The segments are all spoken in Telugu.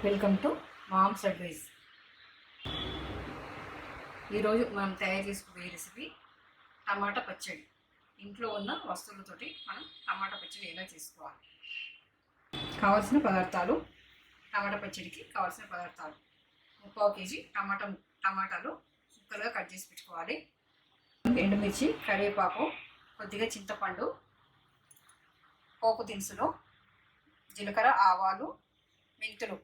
Welcome to moms advice. ఈరోజు మనం తయారు చేసుకునే రెసిపీ టమాటా పచ్చడి. ఇంట్లో ఉన్న వస్తువులతోటి మనం టమాటా పచ్చడి ఎలా చేసుకోవాలి. కావాల్సిన పదార్థాలు, టమాటా పచ్చడికి కావాల్సిన పదార్థాలు: 3/4 కేజీ టమాటాలు ముక్కలుగా కట్ చేసి పెట్టుకోవాలి. ఎండుమిర్చి, కరివేపాకు, కొద్దిగా చింతపండు, పోపు దినుసులు, జీలకర్ర, ఆవాలు, మెంతులు,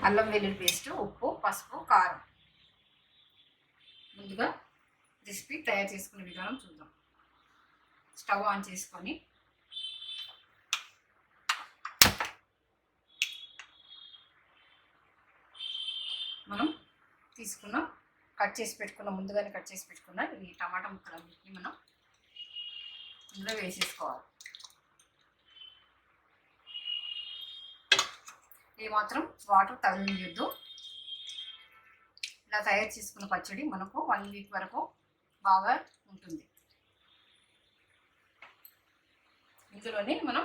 అల్లం వెల్లుల్లి పేస్ట్, ఉప్పు, పసుపు, కారం. ముందుగా రెసిపీ తయారు చేసుకునే విధానం చూద్దాం. స్టవ్ ఆన్ చేసుకొని మనం ముందుగానే కట్ చేసి పెట్టుకున్న ఈ టమాటా ముక్కలన్నింటినీ మనం ఇందులో వేసేసుకోవాలి. ఏమాత్రం వాటర్ తగిలియొద్దు. ఇలా తయారు చేసుకున్న పచ్చడి మనకు 1 వీక్ వరకు బాగా ఉంటుంది. ఇందులోనే మనం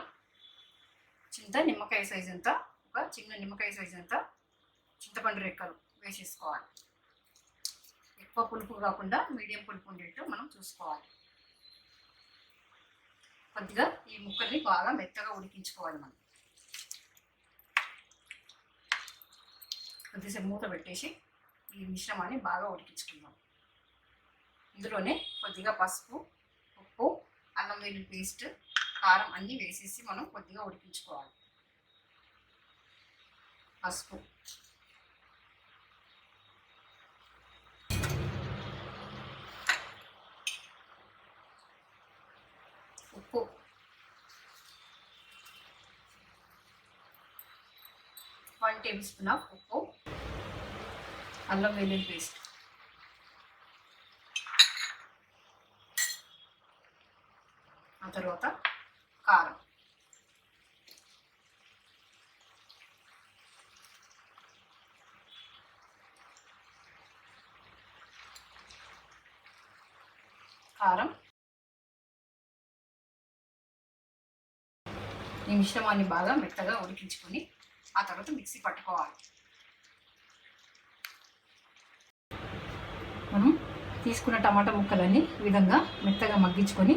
చిన్న నిమ్మకాయ సైజ్ అంతా, ఒక చిన్న నిమ్మకాయ సైజ్ అంతా చింతపండు రెక్కలు వేసేసుకోవాలి. ఎక్కువ పులుపు కాకుండా మీడియం పులుపు ఉండేట్టు మనం చూసుకోవాలి. కొద్దిగా ఈ ముక్కల్ని బాగా మెత్తగా ఉడికించుకోవాలి. మనం కొద్దిసేపు మూత పెట్టేసి ఈ మిశ్రమాన్ని బాగా ఉడికించుకుందాం. ఇందులోనే కొద్దిగా పసుపు, ఉప్పు, అల్లం వెల్లుల్లి పేస్ట్, కారం అన్నీ వేసేసి మనం కొద్దిగా ఉడికించుకోవాలి. పసుపు, ఉప్పు, 1 టేబుల్ స్పూన్ ఆఫ్ ఉప్పు, అల్లం వెల్లుల్లి పేస్ట్, ఆ తర్వాత కారం, ఈ మిశ్రమాన్ని బాగా మెత్తగా ఉడికించుకొని ఆ తర్వాత మిక్సీ పట్టుకోవాలి. మనం తీసుకున్న టమాటా ముక్కలన్నీ ఈ విధంగా మెత్తగా మగ్గించుకొని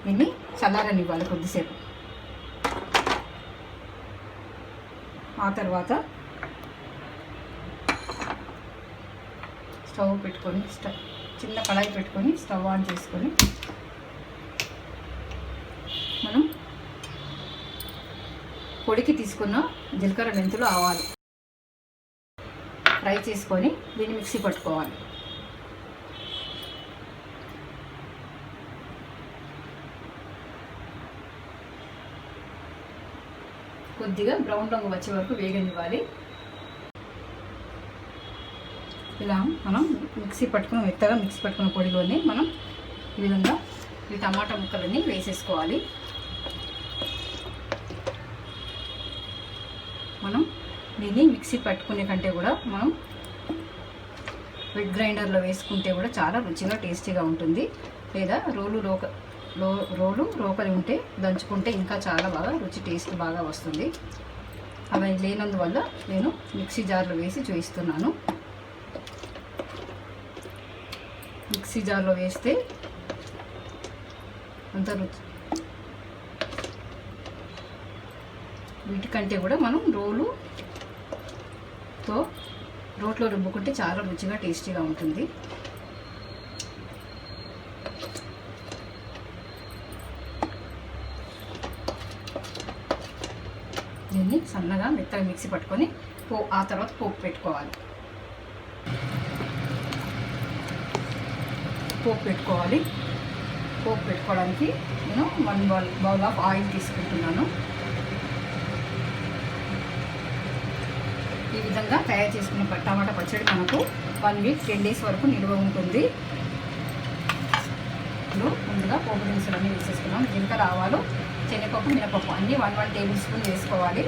దీన్ని చల్లారనివ్వాలి కొద్దిసేపు. ఆ తర్వాత స్టవ్ పెట్టుకొని చిన్న కళాయి పెట్టుకొని స్టవ్ ఆన్ చేసుకొని మనం పొడికి తీసుకున్న జీలకర్ర, మెంతులు, ఆవాలు ఫ్రై చేసుకొని దీన్ని మిక్సీ పట్టుకోవాలి. కొద్దిగా బ్రౌన్ రంగు వచ్చే వరకు వేగనివ్వాలి. ఇలా మనం మెత్తగా మిక్సీ పట్టుకున్న పొడిలోనే మనం ఈ విధంగా ఈ టమాటా ముక్కలన్నీ వేసేసుకోవాలి. మనం దీన్ని మిక్సీ పట్టుకునే కంటే కూడా మనం వెట్ గ్రైండర్లో వేసుకుంటే కూడా చాలా రుచిగా టేస్టీగా ఉంటుంది. లేదా రోకలి ఉంటే దంచుకుంటే ఇంకా చాలా బాగా రుచి టేస్ట్ బాగా వస్తుంది. అవి లేనందువల్ల నేను మిక్సీ జార్లో వేసి చూపిస్తున్నాను. మిక్సీ జార్లో వేస్తే అంత రుచి, వీటికంటే కూడా మనం రోట్లో రుబ్బుకుంటే చాలా రుచిగా టేస్టీగా ఉంటుంది. దీన్ని సన్నగా మెత్తగా మిక్సీ పట్టుకొని ఆ తర్వాత పోపు పెట్టుకోవాలి. పోపు పెట్టుకోవడానికి నేను 1 బౌల్ ఆఫ్ ఆయిల్ తీసుకుంటున్నాను. ఈ విధంగా తయారు చేసుకున్న టమాటా పచ్చడి మనకు 1 వీక్ 10 డేస్ వరకు నిల్వ ఉంటుంది. ముందుగా పోపు దినుసులన్నీ వేసేసుకున్నాం. జీలకర్ర, ఆవాలు, శనగపప్పు, మినపప్పు అన్నీ 1 టేబుల్ స్పూన్ వేసుకోవాలి.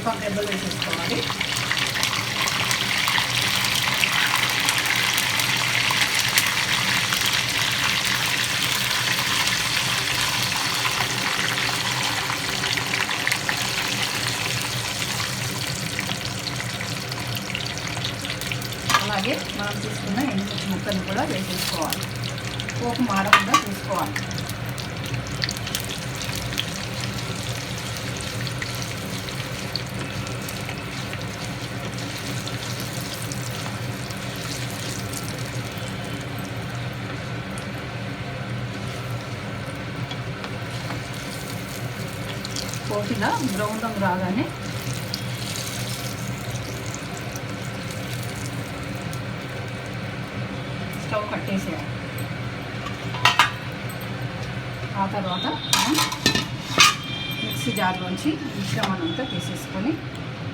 కరివేపాకు రెబ్బలు వేసేసుకోవాలి. అలాగే మనం తీసుకున్న ఎండుమిర్చి ముక్కలు కూడా వేసేసుకోవాలి. పోపు మాడకుండా చూసుకోవాలి. పోపుగా బ్రౌన్ రంగు రాగానే స్టవ్ కట్టేసేయాలి. ఆ తర్వాత మనం మిక్సీ జార్లోంచి మిశ్రమాన్ని అంతా తీసేసుకొని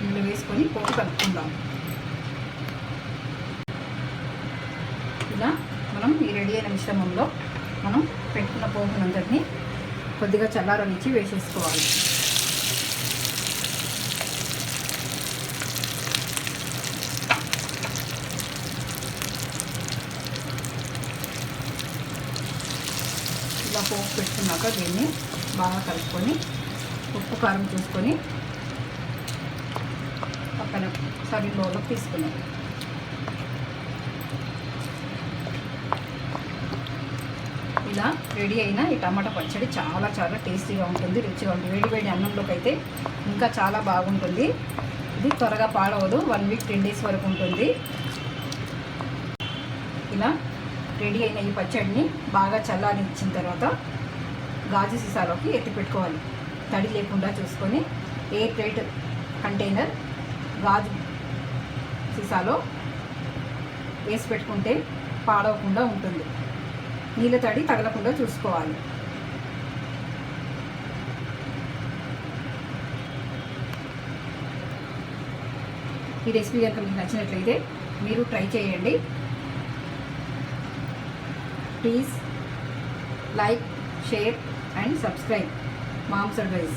నీళ్ళు వేసుకొని పోపు కలుపుకుందాం. ఇలా మనం ఈ రెడీ అయిన మిశ్రమంలో మనం పెట్టుకున్న పోపునంతటిని కొద్దిగా చల్లారనిచ్చి వేసేసుకోవాలి. ఇలా పోపు పెట్టుకున్నాక దీన్ని బాగా కలుపుకొని ఉప్పు కారం చూసుకొని పక్కన సర్వింగ్ బౌల్లోకి తీసుకున్నాం. ఇలా రెడీ అయిన ఈ టమాటా పచ్చడి చాలా చాలా టేస్టీగా ఉంటుంది, రుచిగా ఉంటుంది. వేడి వేడి అన్నంలోకి అయితే ఇంకా చాలా బాగుంటుంది. ఇది త్వరగా పాడవదు, 1 వీక్ 10 డేస్ వరకు ఉంటుంది. ఇలా రెడీ అయిన ఈ పచ్చడిని బాగా చల్లారించిన తర్వాత గాజు సీసాలోకి ఎత్తి పెట్టుకోవాలి. తడి లేకుండా చూసుకొని ఎయిర్ టైట్ కంటైనర్ గాజు సీసాలో వేసి పెట్టుకుంటే పాడవకుండా ఉంటుంది. నీళ్ళ తడి తగలకుండా చూసుకోవాలి. ఈ రెసిపీ కనుక మీకు నచ్చినట్లయితే మీరు ట్రై చేయండి. Please like, share and subscribe Mom's Advice.